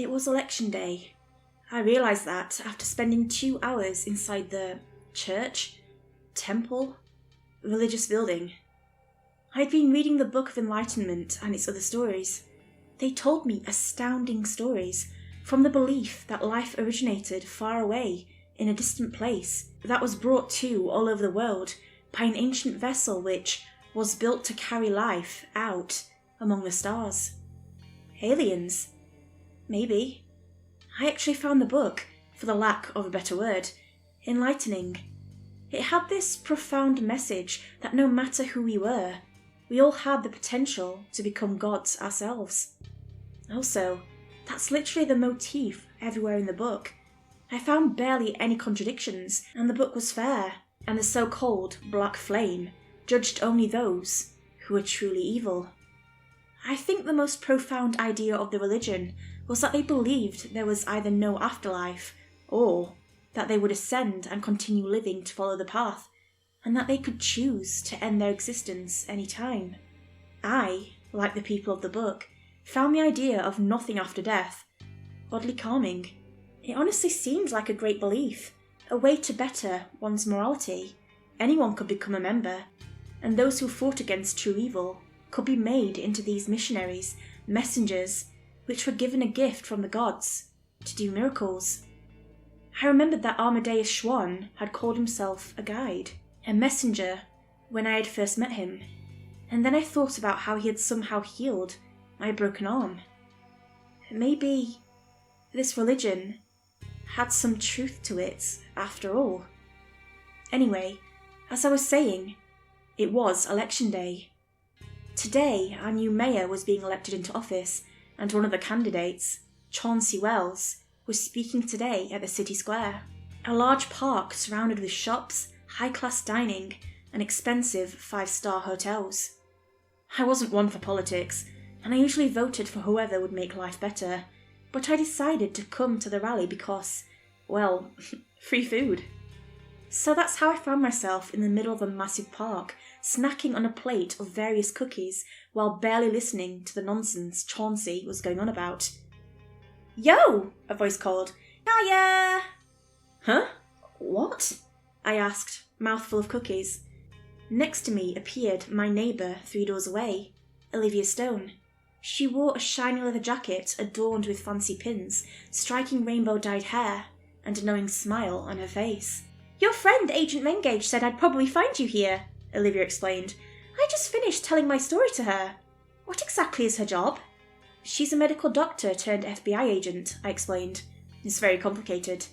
It was election day. I realised that after spending 2 hours inside the church, temple, religious building. I'd been reading the Book of Enlightenment and its other stories. They told me astounding stories from the belief that life originated far away in a distant place that was brought to all over the world by an ancient vessel which was built to carry life out among the stars. Aliens? Maybe. I actually found the book, for the lack of a better word, enlightening. It had this profound message that no matter who we were, we all had the potential to become gods ourselves. Also, that's literally the motif everywhere in the book. I found barely any contradictions, and the book was fair, and the so-called Black Flame judged only those who were truly evil. I think the most profound idea of the religion was that they believed there was either no afterlife, or that they would ascend and continue living to follow the path, and that they could choose to end their existence any time. I, like the people of the book, found the idea of nothing after death oddly calming. It honestly seemed like a great belief, a way to better one's morality. Anyone could become a member, and those who fought against true evil could be made into these missionaries, messengers, which were given a gift from the gods to do miracles. I remembered that Amadeus Schwann had called himself a guide, a messenger, when I had first met him, and then I thought about how he had somehow healed my broken arm. Maybe this religion had some truth to it after all. Anyway, as I was saying, it was election day. Today, our new mayor was being elected into office, and one of the candidates, Chauncey Wells, was speaking today at the city square, a large park surrounded with shops, high-class dining, and expensive 5-star hotels. I wasn't one for politics, and I usually voted for whoever would make life better, but I decided to come to the rally because, well, free food. So that's how I found myself in the middle of a massive park, snacking on a plate of various cookies while barely listening to the nonsense Chauncey was going on about. "Yo!" a voice called. "Hiya!" "Huh? What?" I asked, mouthful of cookies. Next to me appeared my neighbour 3 doors away, Olivia Stone. She wore a shiny leather jacket adorned with fancy pins, striking rainbow-dyed hair, and a knowing smile on her face. "Your friend Agent Mengage said I'd probably find you here," Olivia explained. "I just finished telling my story to her." "What exactly is her job?" "She's a medical doctor turned FBI agent," I explained. "It's very complicated."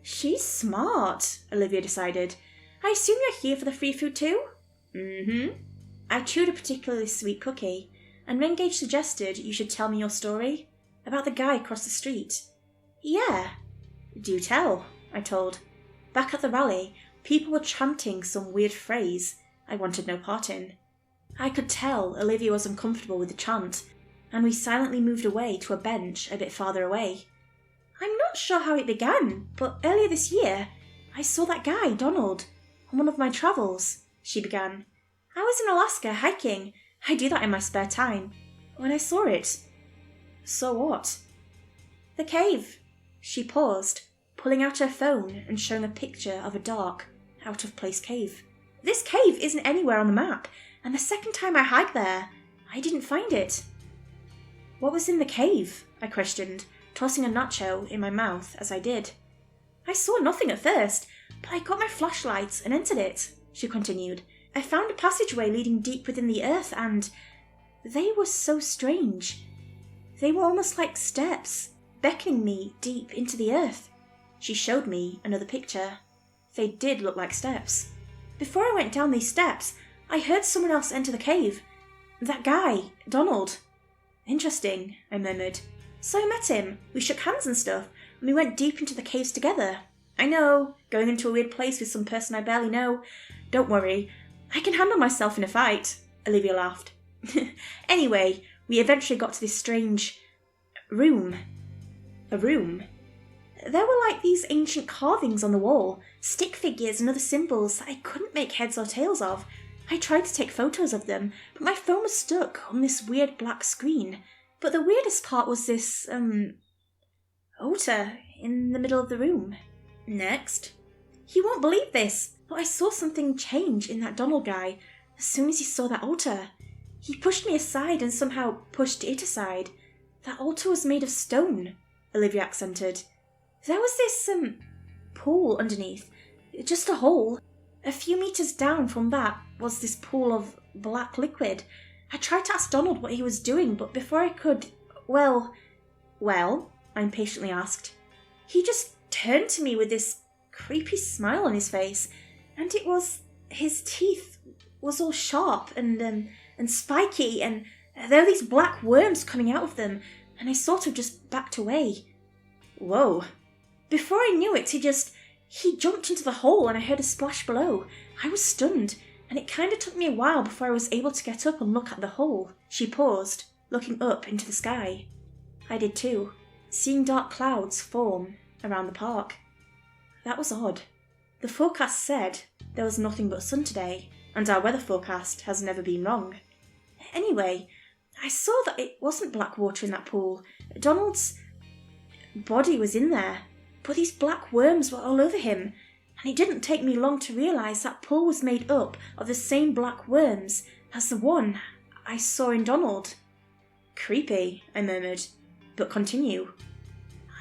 "She's smart," Olivia decided. "I assume you're here for the free food too?" "Mm-hmm." I chewed a particularly sweet cookie, and Mengage suggested you should tell me your story about the guy across the street. "Yeah." "Do tell," I told. Back at the rally, people were chanting some weird phrase I wanted no part in. I could tell Olivia was uncomfortable with the chant, and we silently moved away to a bench a bit farther away. "I'm not sure how it began, but earlier this year, I saw that guy, Donald, on one of my travels," she began. "I was in Alaska hiking. I do that in my spare time. When I saw it." "Saw what?" "The cave." She paused, pulling out her phone and showing a picture of a dark, out-of-place cave. "This cave isn't anywhere on the map, and the second time I hiked there, I didn't find it." "What was in the cave?" I questioned, tossing a nacho in my mouth as I did. "I saw nothing at first, but I got my flashlight and entered it," she continued. "I found a passageway leading deep within the earth, and they were so strange. They were almost like steps, beckoning me deep into the earth." She showed me another picture. They did look like steps. "Before I went down these steps, I heard someone else enter the cave. That guy, Donald." "Interesting," I murmured. "So I met him, we shook hands and stuff, and we went deep into the caves together. I know, going into a weird place with some person I barely know. Don't worry, I can handle myself in a fight," Olivia laughed. "Anyway, we eventually got to this strange room." "A room?" "There were like these ancient carvings on the wall, stick figures and other symbols that I couldn't make heads or tails of. I tried to take photos of them, but my phone was stuck on this weird black screen. But the weirdest part was this, altar in the middle of the room. Next, you won't believe this, but I saw something change in that Donald guy as soon as he saw that altar. He pushed me aside and somehow pushed it aside. That altar was made of stone, Olivia accented. There was this, pool underneath, just a hole. A few meters down from that was this pool of black liquid. I tried to ask Donald what he was doing, but before I could, well, I impatiently asked, he just turned to me with this creepy smile on his face, and it was his teeth was all sharp and spiky, and there were these black worms coming out of them, and I sort of just backed away. Whoa. Before I knew it, he jumped into the hole and I heard a splash below. I was stunned, and it kind of took me a while before I was able to get up and look at the hole. She paused, looking up into the sky. I did too, seeing dark clouds form around the park. That was odd. The forecast said there was nothing but sun today, and our weather forecast has never been wrong. Anyway, I saw that it wasn't black water in that pool. Donald's body was in there, but these black worms were all over him, and it didn't take me long to realise that pool was made up of the same black worms as the one I saw in Donald. Creepy, I murmured, but continue.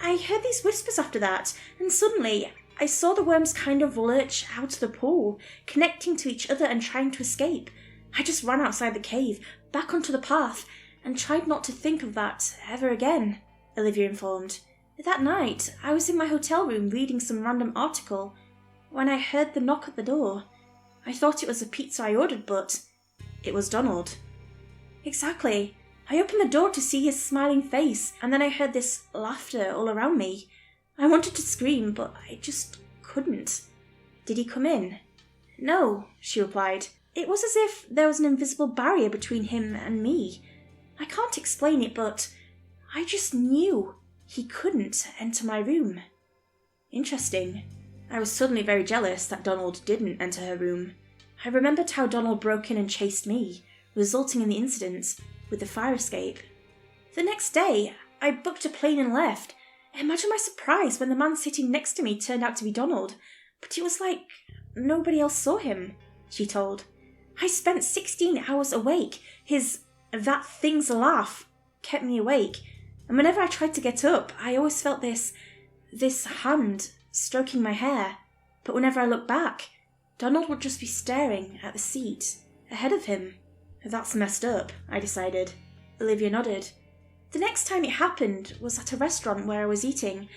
I heard these whispers after that, and suddenly I saw the worms kind of lurch out of the pool, connecting to each other and trying to escape. I just ran outside the cave, back onto the path, and tried not to think of that ever again, Olivia informed. That night, I was in my hotel room reading some random article when I heard the knock at the door. I thought it was a pizza I ordered, but it was Donald. Exactly. I opened the door to see his smiling face, and then I heard this laughter all around me. I wanted to scream, but I just couldn't. Did he come in? No, she replied. It was as if there was an invisible barrier between him and me. I can't explain it, but I just knew he couldn't enter my room. Interesting. I was suddenly very jealous that Donald didn't enter her room. I remembered how Donald broke in and chased me, resulting in the incident with the fire escape. The next day, I booked a plane and left. Imagine my surprise when the man sitting next to me turned out to be Donald, but it was like nobody else saw him, she told. I spent 16 hours awake. His "that thing's a laugh" kept me awake, and whenever I tried to get up, I always felt this hand stroking my hair. But whenever I looked back, Donald would just be staring at the seat ahead of him. That's messed up, I decided. Olivia nodded. The next time it happened was at a restaurant where I was eating.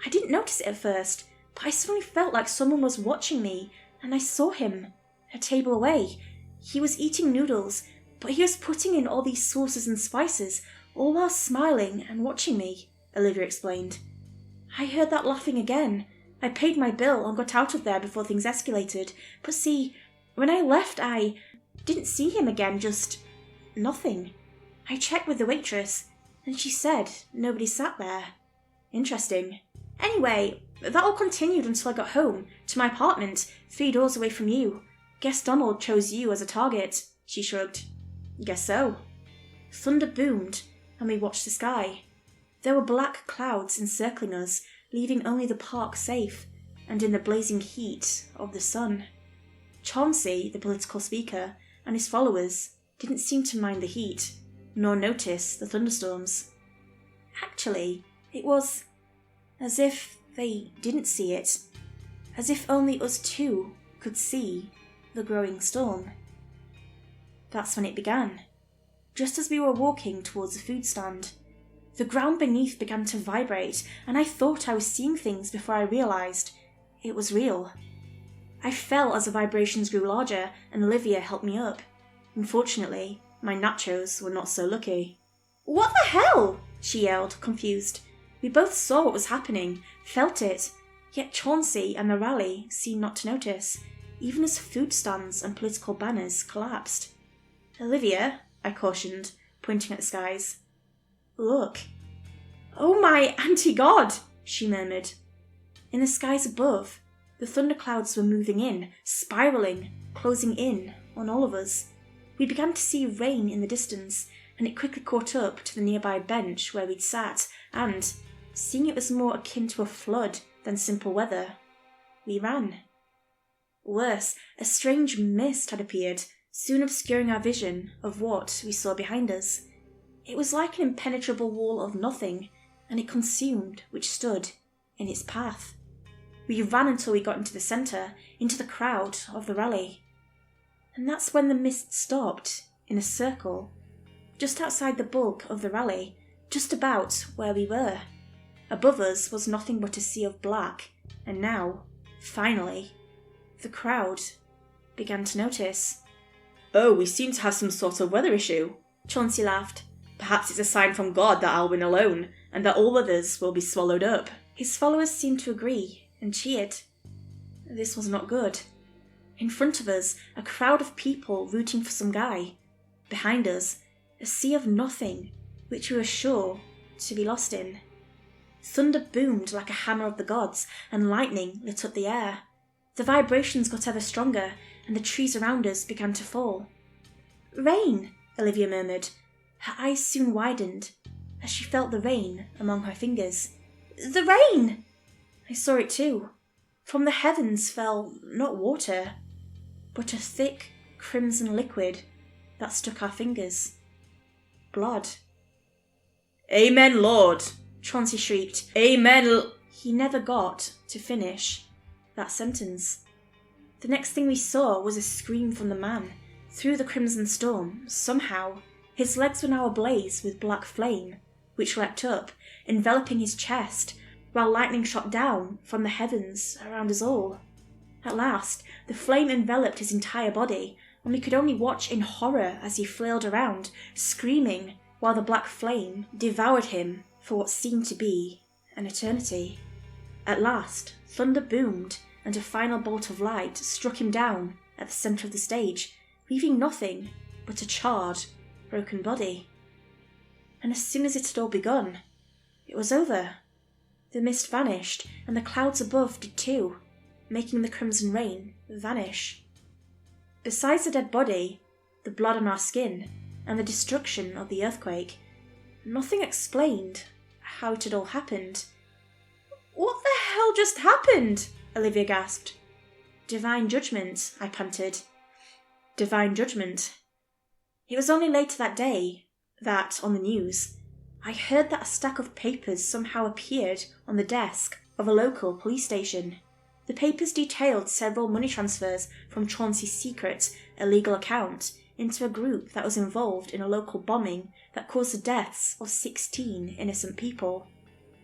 I didn't notice it at first, but I suddenly felt like someone was watching me, and I saw him, a table away. He was eating noodles, but he was putting in all these sauces and spices, all while smiling and watching me, Olivia explained. I heard that laughing again. I paid my bill and got out of there before things escalated, but see, when I left I didn't see him again, just nothing. I checked with the waitress, and she said nobody sat there. Interesting. Anyway, that all continued until I got home, to my apartment, 3 doors away from you. Guess Donald chose you as a target, she shrugged. Guess so. Thunder boomed, and we watched the sky. There were black clouds encircling us, leaving only the park safe, and in the blazing heat of the sun. Chauncey, the political speaker, and his followers didn't seem to mind the heat, nor notice the thunderstorms. Actually, it was as if they didn't see it, as if only us two could see the growing storm. That's when it began. Just as we were walking towards the food stand, the ground beneath began to vibrate, and I thought I was seeing things before I realised it was real. I fell as the vibrations grew larger, and Olivia helped me up. Unfortunately, my nachos were not so lucky. What the hell? She yelled, confused. We both saw what was happening, felt it, yet Chauncey and the rally seemed not to notice, even as food stands and political banners collapsed. Olivia, I cautioned, pointing at the skies. Look. Oh my anti-god, she murmured. In the skies above, the thunderclouds were moving in, spiralling, closing in on all of us. We began to see rain in the distance, and it quickly caught up to the nearby bench where we'd sat, and, seeing it was more akin to a flood than simple weather. We ran. Worse, a strange mist had appeared, soon obscuring our vision of what we saw behind us. It was like an impenetrable wall of nothing, and it consumed which stood in its path. We ran until we got into the centre, into the crowd of the rally. And that's when the mist stopped, in a circle, just outside the bulk of the rally, just about where we were. Above us was nothing but a sea of black, and now, finally, the crowd began to notice. "Oh, we seem to have some sort of weather issue," Chauncey laughed. "Perhaps it's a sign from God that I'll win alone, and that all others will be swallowed up." His followers seemed to agree, and cheered. This was not good. In front of us, a crowd of people rooting for some guy. Behind us, a sea of nothing, which we were sure to be lost in. Thunder boomed like a hammer of the gods, and lightning lit up the air. The vibrations got ever stronger, and the trees around us began to fall. "Rain," Olivia murmured. Her eyes soon widened, as she felt the rain among her fingers. "The rain!" I saw it too. From the heavens fell not water, but a thick crimson liquid that stuck our fingers. Blood. "Amen, Lord!" Chauncey shrieked. "Amen!" He never got to finish that sentence. The next thing we saw was a scream from the man. Through the crimson storm, somehow, his legs were now ablaze with black flame, which leapt up, enveloping his chest, while lightning shot down from the heavens around us all. At last, the flame enveloped his entire body, and we could only watch in horror as he flailed around, screaming, while the black flame devoured him for what seemed to be an eternity. At last, thunder boomed, and a final bolt of light struck him down at the centre of the stage, leaving nothing but a charred, broken body. And as soon as it had all begun, it was over. The mist vanished, and the clouds above did too, making the crimson rain vanish. Besides the dead body, the blood on our skin, and the destruction of the earthquake, nothing explained how it had all happened. "What the hell just happened?" Olivia gasped. "Divine judgment," I panted. Divine judgment. It was only later that day that, on the news, I heard that a stack of papers somehow appeared on the desk of a local police station. The papers detailed several money transfers from Chauncey's secret, illegal account into a group that was involved in a local bombing that caused the deaths of 16 innocent people.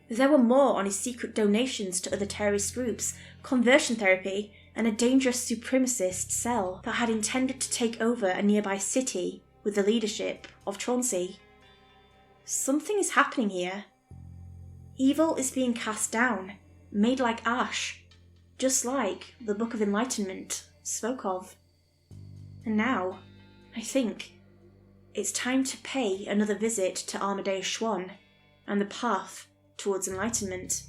There were more on his secret donations to other terrorist groups, conversion therapy, and a dangerous supremacist cell that had intended to take over a nearby city with the leadership of Chauncey. Something is happening here. Evil is being cast down, made like ash, just like the Book of Enlightenment spoke of. And now, I think, it's time to pay another visit to Amadeus Schwann and the path towards enlightenment.